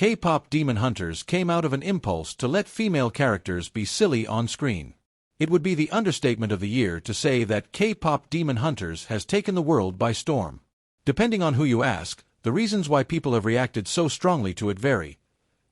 K-Pop Demon Hunters came out of an impulse to let female characters be silly on screen. It would be the understatement of the year to say that K-Pop Demon Hunters has taken the world by storm. Depending on who you ask, the reasons why people have reacted so strongly to it vary.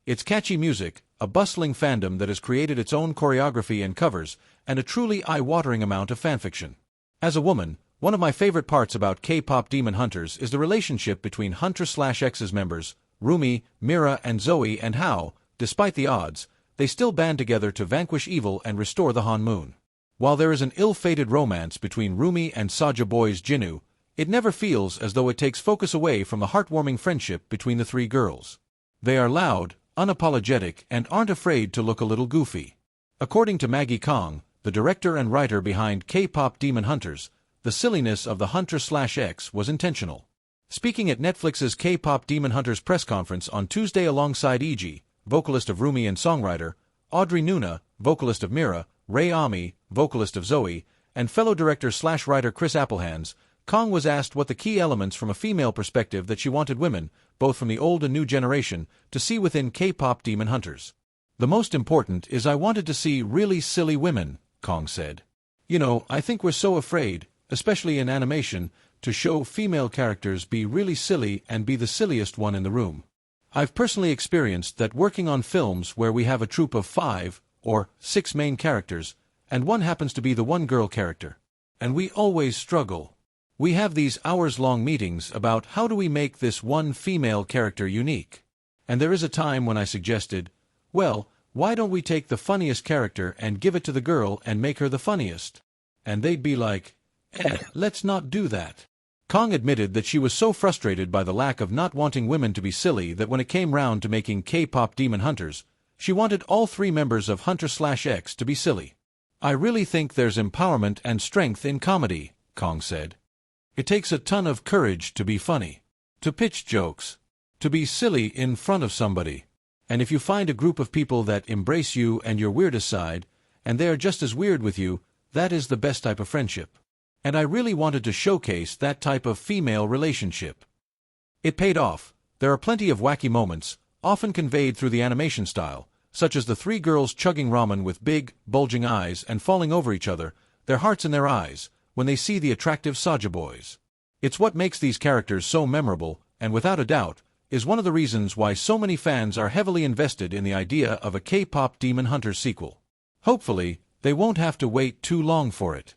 It's catchy music, a bustling fandom that has created its own choreography and covers, and a truly eye-watering amount of fanfiction. As a woman, one of my favorite parts about K-Pop Demon Hunters is the relationship between Hunter/X's members, Rumi, Mira, and Zoe, and how, despite the odds, they still band together to vanquish evil and restore the Han Moon. While there is an ill-fated romance between Rumi and Saja Boy's Jinwoo, it never feels as though it takes focus away from the heartwarming friendship between the three girls. They are loud, unapologetic, and aren't afraid to look a little goofy. According to Maggie Kong, the director and writer behind K-Pop Demon Hunters, the silliness of the Hunter/X was intentional. Speaking at Netflix's K-Pop Demon Hunters press conference on Tuesday alongside E.G., vocalist of Rumi and songwriter, Audrey Nuna, vocalist of Mira, Ray Ami, vocalist of Zoe, and fellow director/writer Chris Applehands, Kong was asked what the key elements from a female perspective that she wanted women, both from the old and new generation, to see within K-Pop Demon Hunters. "The most important is I wanted to see really silly women," Kong said. "You know, I think we're so afraid, especially in animation, to show female characters be really silly and be the silliest one in the room. I've personally experienced that working on films where we have a troupe of 5 or 6 main characters, and one happens to be the one girl character. And we always struggle. We have these hours-long meetings about how do we make this one female character unique. And there is a time when I suggested, well, why don't we take the funniest character and give it to the girl and make her the funniest? And they'd be like, let's not do that." Kong admitted that she was so frustrated by the lack of not wanting women to be silly that when it came round to making K-Pop Demon Hunters, she wanted all 3 members of Hunter/X to be silly. "I really think there's empowerment and strength in comedy," Kong said. "It takes a ton of courage to be funny, to pitch jokes, to be silly in front of somebody. And if you find a group of people that embrace you and your weirdest side, and they are just as weird with you, that is the best type of friendship. And I really wanted to showcase that type of female relationship." It paid off. There are plenty of wacky moments, often conveyed through the animation style, such as the 3 girls chugging ramen with big, bulging eyes and falling over each other, their hearts in their eyes, when they see the attractive Saja boys. It's what makes these characters so memorable, and without a doubt, is one of the reasons why so many fans are heavily invested in the idea of a K-Pop Demon Hunters sequel. Hopefully, they won't have to wait too long for it.